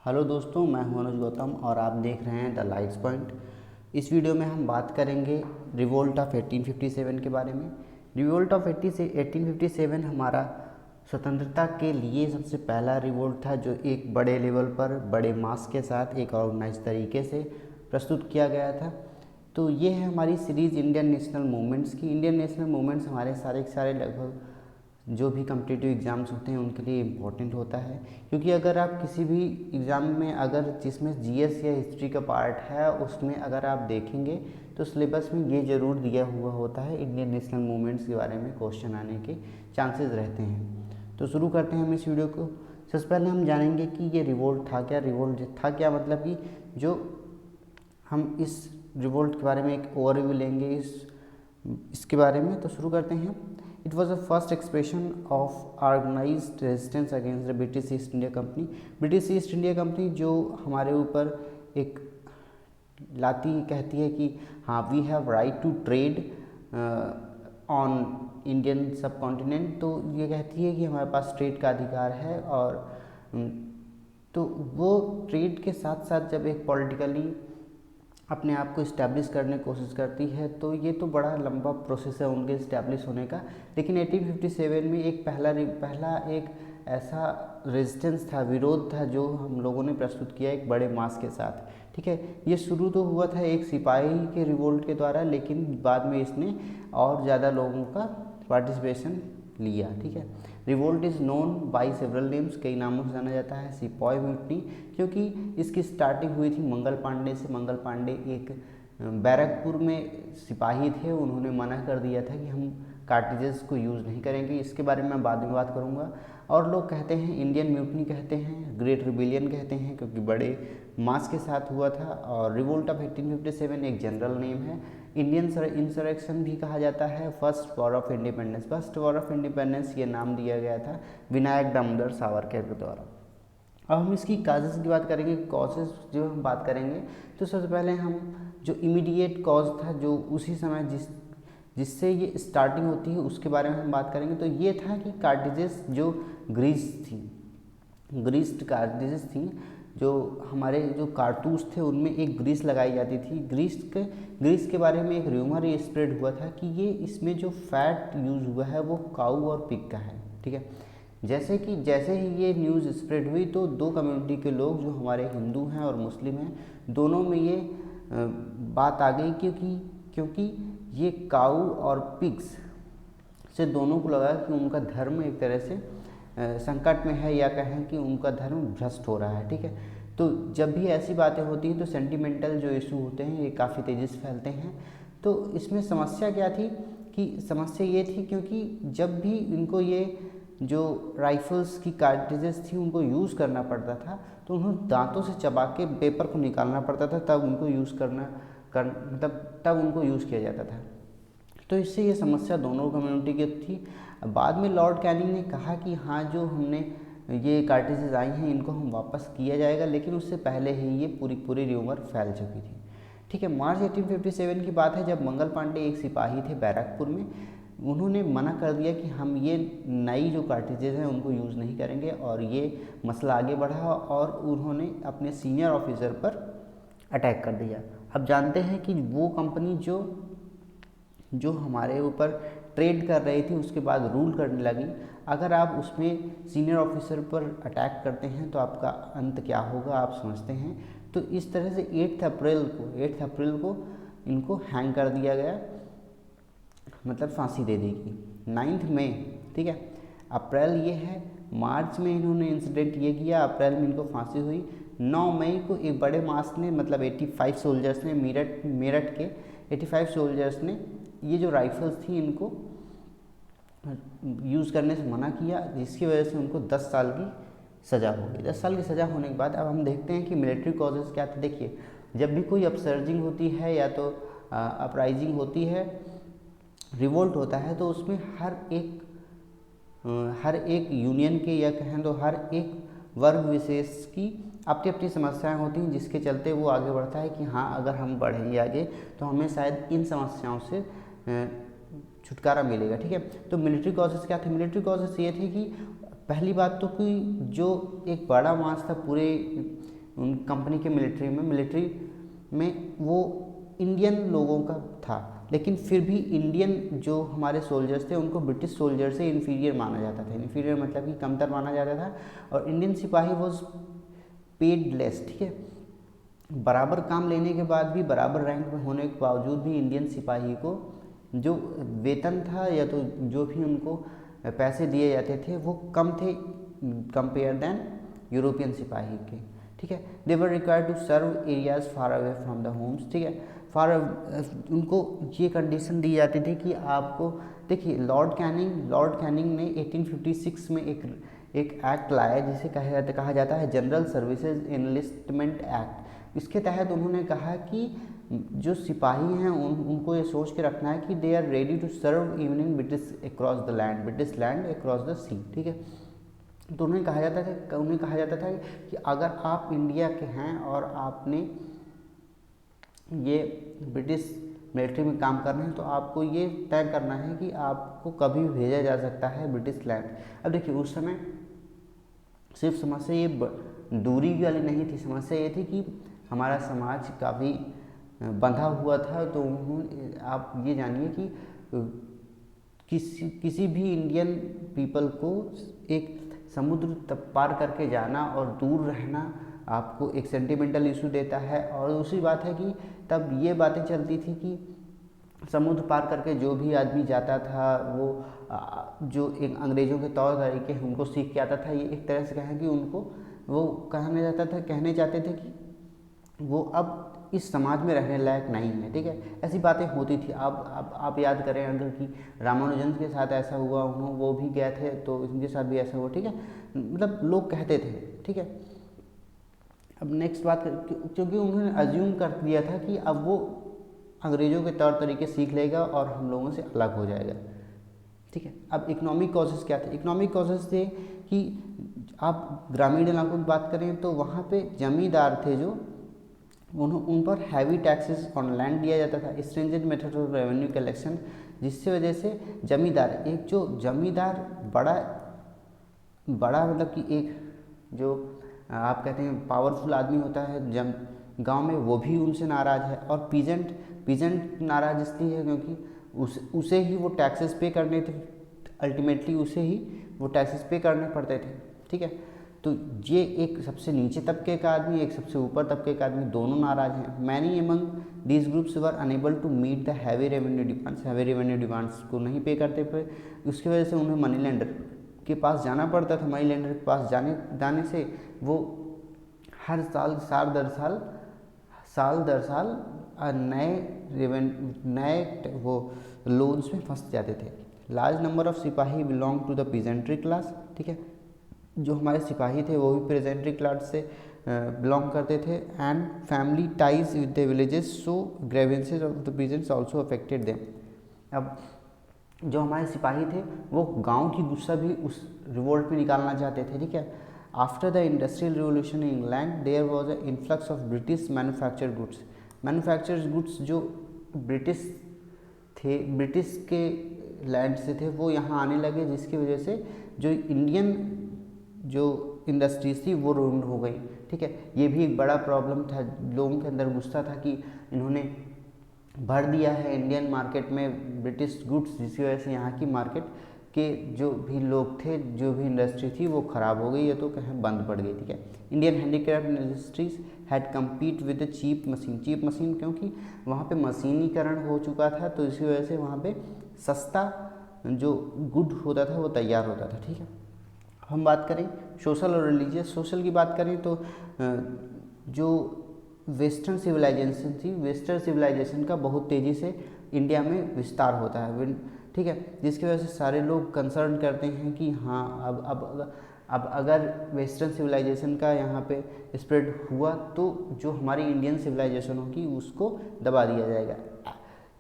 Hello दोस्तों, मैं हूं अनुज गौतम और आप देख रहे हैं द लाइट्स पॉइंट। इस वीडियो में हम बात करेंगे रिवोल्ट ऑफ 1857 के बारे में। रिवोल्ट ऑफ 1857 हमारा स्वतंत्रता के लिए सबसे पहला रिवोल्ट था, जो एक बड़े लेवल पर बड़े मास के साथ एक ऑर्गेनाइज तरीके से प्रस्तुत किया गया था। तो ये है हमारी सीरीज़ इंडियन नेशनल मूवमेंट्स की। इंडियन नेशनल मूवमेंट्स हमारे सारे के सारे लगभग जो भी कम्पिटिटिव एग्ज़ाम्स होते हैं उनके लिए इम्पोर्टेंट होता है, क्योंकि अगर आप किसी भी एग्ज़ाम में अगर जिसमें जीएस या हिस्ट्री का पार्ट है उसमें अगर आप देखेंगे तो सिलेबस में ये ज़रूर दिया हुआ होता है, इंडियन नेशनल मूवमेंट्स के बारे में क्वेश्चन आने के चांसेस रहते हैं। तो शुरू करते हैं हम इस वीडियो को। सबसे पहले हम जानेंगे कि ये रिवोल्ट था क्या। रिवोल्ट था क्या मतलब कि जो हम इस रिवोल्ट के बारे में एक ओवरव्यू लेंगे इसके बारे में। तो शुरू करते हैं। It was the first expression of organised resistance against the British East India Company. British East India Company जो हमारे ऊपर एक लाती कहती है कि हाँ, we have right to trade on Indian subcontinent. तो ये कहती है कि हमारे पास ट्रेड का अधिकार है, और तो वो ट्रेड के साथ साथ जब एक पॉलिटिकली अपने आप को इस्टेब्लिश करने की कोशिश करती है, तो ये तो बड़ा लंबा प्रोसेस है उनके इस्टेब्लिश होने का। लेकिन 1857 में एक पहला एक ऐसा रेजिस्टेंस था, विरोध था, जो हम लोगों ने प्रस्तुत किया एक बड़े मास के साथ। ठीक है, ये शुरू तो हुआ था एक सिपाही के रिवोल्ट के द्वारा, लेकिन बाद में इसने और ज़्यादा लोगों का पार्टिसिपेशन लिया। ठीक है, revolt is known by several names, कई नामों से जाना जाता है। सिपाही म्यूटनी, क्योंकि इसकी स्टार्टिंग हुई थी मंगल पांडे से। मंगल पांडे एक बैरकपुर में सिपाही थे, उन्होंने मना कर दिया था कि हम कार्टिजेस को यूज़ नहीं करेंगे। इसके बारे में मैं बाद में बात करूँगा। और लोग कहते हैं इंडियन म्यूटनी कहते हैं, ग्रेट रिबिलियन कहते हैं, क्योंकि बड़े मास के साथ हुआ था। और रिवोल्ट ऑफ 1857 एक जनरल नेम है। इंडियन इंसरेक्शन भी कहा जाता है, first war of independence. First war of independence ये नाम दिया गया था विनायक दामोदर सावरकर के द्वारा। अब हम इसकी काजेज़ की बात करेंगे, कॉजेज़ जो हम बात करेंगे, तो सबसे पहले हम जो इमीडिएट कॉज था, जो उसी समय जिससे ये स्टार्टिंग होती है, उसके बारे में हम बात करेंगे। तो ये था कि कार्टिजेस जो ग्रीस्ड कार्टिजेस थी, जो हमारे जो कारतूस थे उनमें एक ग्रीस लगाई जाती थी। ग्रीस के बारे में एक र्यूमर ये स्प्रेड हुआ था कि ये इसमें जो फैट यूज़ हुआ है वो काऊ और पिग का है। ठीक है, जैसे ही ये न्यूज़ स्प्रेड हुई तो दो कम्युनिटी के लोग, जो हमारे हिंदू हैं और मुस्लिम हैं, दोनों में ये बात आ गई, क्योंकि ये काऊ और पिग्स से दोनों को लगा कि उनका धर्म एक तरह से संकट में है, या कहें कि उनका धर्म भ्रष्ट हो रहा है। ठीक है, तो जब भी ऐसी बातें होती हैं तो सेंटिमेंटल जो इशू होते हैं ये काफ़ी तेज़ी से फैलते हैं। तो इसमें समस्या क्या थी कि समस्या ये थी, क्योंकि जब भी इनको ये जो राइफल्स की कार्ट्रिजेस थी उनको यूज़ करना पड़ता था, तो उन्हें दांतों से चबा के पेपर को निकालना पड़ता था, तब उनको यूज़ तब उनको यूज़ किया जाता था। तो इससे ये समस्या दोनों कम्युनिटी की थी। बाद में लॉर्ड कैनिंग ने कहा कि हाँ, जो हमने ये कार्ट्रिजेज आई हैं इनको हम वापस किया जाएगा, लेकिन उससे पहले ही ये पूरी र्यूमर फैल चुकी थी। ठीक है, मार्च 1857 की बात है, जब मंगल पांडे एक सिपाही थे बैरकपुर में। उन्होंने मना कर दिया कि हम ये नई जो कार्ट्रिजेज हैं उनको यूज़ नहीं करेंगे, और ये मसला आगे बढ़ा और उन्होंने अपने सीनियर ऑफिसर पर अटैक कर दिया। अब जानते हैं कि वो कंपनी जो हमारे ऊपर ट्रेड कर रही थी उसके बाद रूल करने लगी। अगर आप उसमें सीनियर ऑफिसर पर अटैक करते हैं तो आपका अंत क्या होगा आप समझते हैं। तो इस तरह से 8 अप्रैल को इनको हैंग कर दिया गया, मतलब फांसी दे देगी 9 मई। ठीक है, अप्रैल ये है, मार्च में इन्होंने इंसिडेंट ये किया, अप्रैल में इनको फांसी हुई। 9 मई को एक बड़े मास ने, मतलब 85 सोल्जर्स ने, मेरठ के 85 सोल्जर्स ने ये जो राइफल्स थी इनको यूज़ करने से मना किया, जिसकी वजह से उनको 10 साल की सज़ा हो गई। 10 साल की सज़ा होने के बाद अब हम देखते हैं कि मिलिट्री कॉजेज़ क्या थे। देखिए, जब भी कोई अपसर्जिंग होती है या तो अपराइजिंग होती है, रिवोल्ट होता है, तो उसमें हर एक यूनियन के, या कहें तो हर एक वर्ग विशेष की अपनी अपनी समस्याएं होती हैं, जिसके चलते वो आगे बढ़ता है कि हाँ, अगर हम बढ़ेंगे आगे तो हमें शायद इन समस्याओं से छुटकारा मिलेगा। ठीक है, तो मिलिट्री कॉजेज़ क्या थे। मिलिट्री कॉजेज़ ये थे कि पहली बात तो कि जो एक बड़ा मास था पूरे उन कंपनी के मिलिट्री में वो इंडियन लोगों का था, लेकिन फिर भी इंडियन जो हमारे सोल्जर्स थे उनको ब्रिटिश सोल्जर से इन्फीरियर माना जाता था। इन्फीरियर मतलब कि कमतर माना जाता था। और इंडियन सिपाही वॉज पेड लेस, ठीक है। बराबर काम लेने के बाद भी, बराबर रैंक में होने के बावजूद भी इंडियन सिपाही को जो वेतन था या तो जो भी उनको पैसे दिए जाते थे वो कम थे कंपेयर दैन यूरोपियन सिपाही के, ठीक है। They were required to serve areas far away from the homes, ठीक है। उनको ये कंडीशन दी जाती थी कि आपको, देखिए लॉर्ड कैनिंग ने 1856 में एक एक्ट लाया जिसे कहा जाता है जनरल सर्विसेज एनलिस्टमेंट एक्ट। इसके तहत उन्होंने कहा कि जो सिपाही हैं उनको ये सोच के रखना है कि they are ready to serve even in British land across the sea, ठीक है। तो उन्हें कहा जाता था कि अगर आप इंडिया के हैं और आपने ये ब्रिटिश मिलिट्री में काम कर रहे हैं तो आपको ये तय करना है कि आपको कभी भी भेजा जा सकता है ब्रिटिश लैंड। अब देखिए उस समय सिर्फ समस्या ये दूरी वाली नहीं थी, समस्या ये थी कि हमारा समाज काफ़ी बंधा हुआ था। तो आप ये जानिए कि किसी भी इंडियन पीपल को एक समुद्र पार करके जाना और दूर रहना आपको एक सेंटिमेंटल इशू देता है। और दूसरी बात है कि तब ये बातें चलती थी कि समुद्र पार करके जो भी आदमी जाता था वो जो एक अंग्रेज़ों के तौर तरीके उनको सीख के आता था। ये एक तरह से कहें कि उनको वो कहने चाहते थे कि वो अब इस समाज में रहने लायक नहीं है, ठीक है। ऐसी बातें होती थी। आप याद करें अगर कि रामानुजन के साथ ऐसा हुआ, वो भी गए थे तो इनके साथ भी ऐसा हुआ, ठीक है। मतलब लोग कहते थे, ठीक है। अब नेक्स्ट बात, क्योंकि उन्होंने अज्यूम कर दिया था कि अब वो अंग्रेज़ों के तौर तरीके सीख लेगा और हम लोगों से अलग हो जाएगा, ठीक है। अब इकोनॉमिक कॉजेज़ क्या थे? इकोनॉमिक कॉजेज़ थे कि आप ग्रामीण इलाकों की बात करें तो वहाँ पे जमींदार थे जो उन पर हैवी टैक्सेस ऑन लैंड दिया जाता था, stringent method of revenue collection, जिससे वजह से जमींदार बड़ा मतलब कि एक जो आप कहते हैं पावरफुल आदमी होता है गांव में, वो भी उनसे नाराज़ है। और पीजेंट नाराज़ इसलिए है क्योंकि उसे ही वो टैक्सेस पे करने थे, अल्टीमेटली उसे ही वो टैक्सेस पे करने पड़ते थे, ठीक है। तो ये एक सबसे नीचे तबके का आदमी, एक सबसे ऊपर तबके का आदमी, दोनों नाराज़ हैं। Many among these groups were unable to meet the heavy revenue demands को नहीं पे करते पे, उसकी वजह से उन्हें मनी लेंडर के पास जाना पड़ता था। मनी लेंडर के पास जाने से वो हर साल दर साल नए वो लोन्स में फंस जाते थे। लार्ज नंबर ऑफ सिपाही belong to the peasantry class, ठीक है। जो हमारे सिपाही थे वो भी प्रेजेंट्री क्लास से बिलोंग करते थे। And family ties with the villages, so grievances of the peasants also affected them. अब जो हमारे सिपाही थे वो गांव की गुस्सा भी उस रिवोल्ट में निकालना चाहते थे, ठीक है। After the industrial revolution in England there was a influx of British manufactured goods जो ब्रिटिश के लैंड से थे वो यहाँ आने लगे, जिसकी वजह से जो इंडियन जो इंडस्ट्रीज थी वो रूइंड हो गई, ठीक है। ये भी एक बड़ा प्रॉब्लम था, लोगों के अंदर गुस्सा था कि इन्होंने भर दिया है इंडियन मार्केट में ब्रिटिश गुड्स, जिसकी वजह से यहाँ की मार्केट के जो भी लोग थे, जो भी इंडस्ट्री थी वो ख़राब हो गई है, तो कहीं बंद पड़ गई, ठीक है। Indian handicraft industries had compete with the cheap machine, क्योंकि वहाँ पे मशीनीकरण हो चुका था, तो इसी वजह से वहाँ पे सस्ता जो गुड होता था वो तैयार होता था, ठीक है। हम बात करें सोशल और रिलीजियस। सोशल की बात करें तो जो वेस्टर्न सिविलाइजेशन थी, वेस्टर्न सिविलाइजेशन का बहुत तेज़ी से इंडिया में विस्तार होता है, ठीक है। जिसकी वजह से सारे लोग कंसर्न करते हैं कि हाँ अब अगर वेस्टर्न सिविलाइजेशन का यहाँ पे स्प्रेड हुआ तो जो हमारी इंडियन सिविलाइजेशन होगी उसको दबा दिया जाएगा।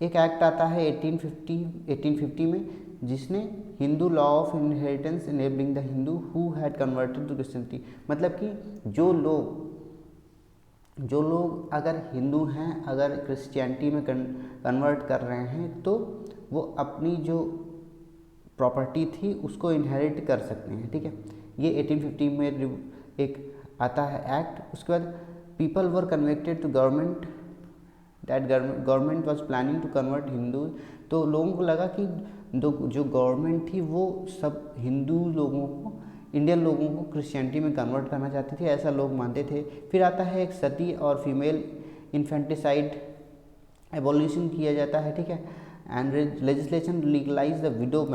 एक एक्ट आता है 1850 में, जिसने Hindu law of inheritance enabling the Hindu who had converted to Christianity, मतलब कि जो लोग अगर हिंदू हैं, अगर क्रिश्चियनिटी में कन्वर्ट कर रहे हैं तो वो अपनी जो प्रॉपर्टी थी उसको इनहेरिट कर सकते हैं, ठीक है। ये 1850 में एक आता है एक्ट। उसके बाद people were convicted to government, that government was planning to convert Hindu. तो लोगों को लगा कि जो गवर्नमेंट थी वो सब हिंदू लोगों को, इंडियन लोगों को क्रिश्चियनिटी में कन्वर्ट करना चाहती थी, ऐसा लोग मानते थे। फिर आता है एक सती और फीमेल इन्फेंटिसाइड एबोल्यूशन किया जाता है, ठीक है। And legislation legalise the widow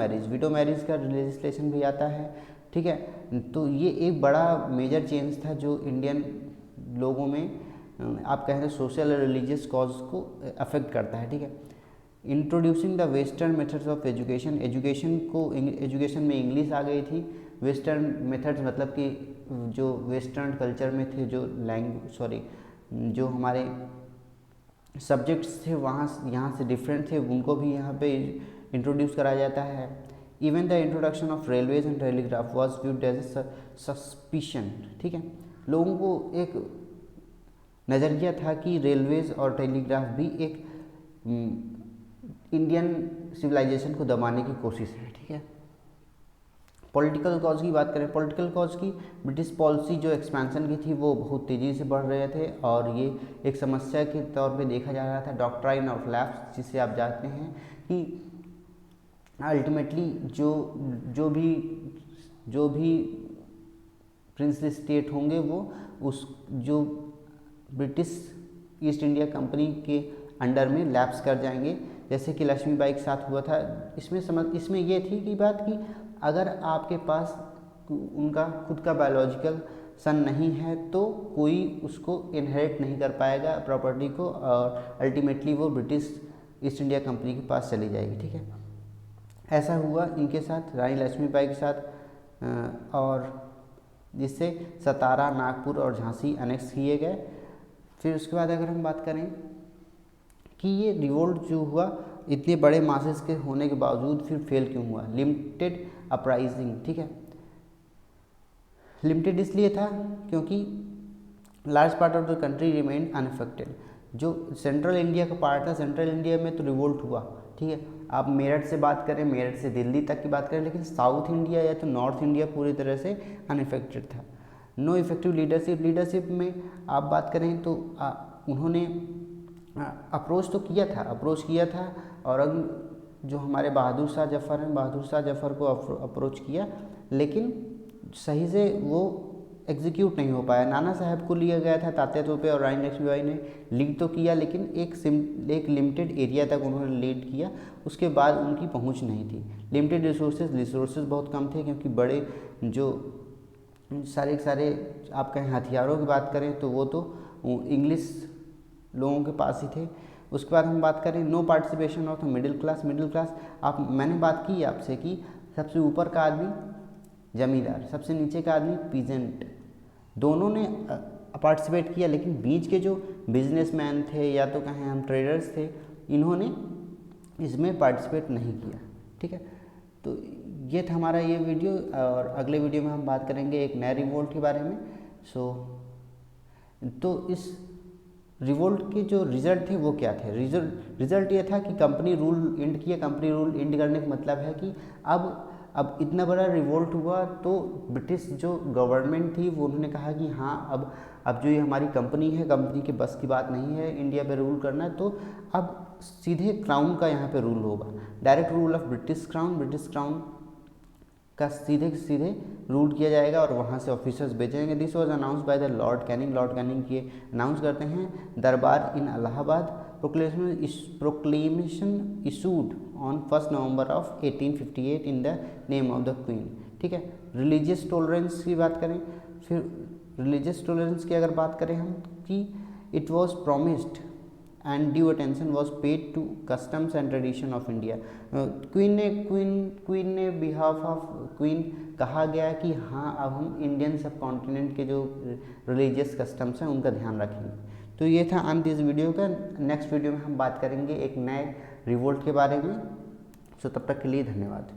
marriage का लेजिस्लेशन भी आता है, ठीक है। तो ये एक बड़ा मेजर चेंज था जो इंडियन लोगों में आप कहें तो सोशल और रिलीजियस कॉज को अफेक्ट करता है, ठीक है। Introducing the western methods of education, education में इंग्लिश आ गई थी। वेस्टर्न मेथड्स मतलब कि जो वेस्टर्न कल्चर में थे, जो हमारे सब्जेक्ट्स थे यहाँ से डिफरेंट थे, उनको भी यहाँ पे इंट्रोड्यूस कराया जाता है। Even the introduction of railways and telegraph was viewed as a suspicion, ठीक है। लोगों को एक नज़रिया था कि रेलवेज और टेलीग्राफ भी एक इंडियन सिविलाइजेशन को दबाने की कोशिश है, ठीक है। पॉलिटिकल कॉज की बात करें, पॉलिटिकल कॉज की ब्रिटिश पॉलिसी जो एक्सपेंशन की थी वो बहुत तेज़ी से बढ़ रहे थे और ये एक समस्या के तौर पे देखा जा रहा था। डॉक्ट्राइन ऑफ लैप्स, जिसे आप जानते हैं कि अल्टीमेटली जो भी प्रिंसली स्टेट होंगे वो उस जो ब्रिटिश ईस्ट इंडिया कंपनी के अंडर में लैप्स कर जाएंगे, जैसे कि लक्ष्मीबाई के साथ हुआ था। इसमें ये थी कि बात कि अगर आपके पास उनका खुद का बायोलॉजिकल सन नहीं है तो कोई उसको इनहेरिट नहीं कर पाएगा प्रॉपर्टी को, और अल्टीमेटली वो ब्रिटिश ईस्ट इंडिया कंपनी के पास चली जाएगी, ठीक है। ऐसा हुआ इनके साथ, रानी लक्ष्मीबाई के साथ, और जिससे सतारा, नागपुर और झांसी अनेक्स किए गए। फिर उसके बाद अगर हम बात करें कि ये रिवोल्ट जो हुआ इतने बड़े मासेस के होने के बावजूद फिर फेल क्यों हुआ, लिमिटेड अपराइजिंग, ठीक है। लिमिटेड इसलिए था क्योंकि large part of the country remain unaffected. जो सेंट्रल इंडिया का पार्ट था, सेंट्रल इंडिया में तो रिवोल्ट हुआ, ठीक है। आप मेरठ से बात करें, मेरठ से दिल्ली तक की बात करें, लेकिन साउथ इंडिया या तो नॉर्थ इंडिया पूरी तरह से अनअफेक्टेड था। नो इफेक्टिव लीडरशिप में आप बात करें तो उन्होंने अप्रोच किया था और जो हमारे बहादुर शाह जफ़र को अप्रोच किया, लेकिन सही से वो एग्जीक्यूट नहीं हो पाया। नाना साहब को लिया गया था, तात्या तोपे और रानी लक्ष्मीबाई ने लीड तो किया, लेकिन एक लिमिटेड एरिया तक उन्होंने लीड किया, उसके बाद उनकी पहुंच नहीं थी। लिमिटेड रिसोर्सेज बहुत कम थे, क्योंकि बड़े जो सारे आप कहें हथियारों की बात करें तो वो तो इंग्लिश लोगों के पास ही थे। उसके बाद हम बात करें no participation of the middle class. मैंने बात की आपसे कि सबसे ऊपर का आदमी जमींदार, सबसे नीचे का आदमी पीजेंट, दोनों ने पार्टिसिपेट किया, लेकिन बीच के जो बिजनेसमैन थे या तो कहें हम ट्रेडर्स थे, इन्होंने इसमें पार्टिसिपेट नहीं किया, ठीक है। तो ये था हमारा ये वीडियो, और अगले वीडियो में हम बात करेंगे एक नए रिवोल्ट के बारे में। तो इस रिवोल्ट के जो रिजल्ट थे वो क्या थे? रिजल्ट ये था कि कंपनी रूल एंड किया। कंपनी रूल एंड करने का मतलब है कि अब इतना बड़ा रिवोल्ट हुआ तो ब्रिटिश जो गवर्नमेंट थी वो उन्होंने कहा कि हाँ अब जो ये हमारी कंपनी है, कंपनी के बस की बात नहीं है इंडिया पे रूल करना, तो अब सीधे क्राउन का यहाँ पे रूल होगा, direct rule of British crown का सीधे रूल किया जाएगा और वहाँ से ऑफिसर्स भेजेंगे। This was announce by the Lord Canning ये अनाउंस करते हैं durbar in Allahabad. Proclamation issued on 1 November of 1858 in the name of the queen, ठीक है। रिलीजियस टॉलरेंस की बात करें, फिर रिलीजियस टॉलरेंस की अगर बात करें हम कि it was promised and due attention was paid to customs and tradition of India. Queen ने बिहाफ ऑफ क्वीन कहा गया कि हाँ अब हम इंडियन सब कॉन्टिनेंट के जो रिलीजियस कस्टम्स हैं उनका ध्यान रखेंगे। तो ये था अंत इस वीडियो का। नेक्स्ट वीडियो में हम बात करेंगे एक नए रिवोल्ट के बारे में। सो तब तक के लिए धन्यवाद।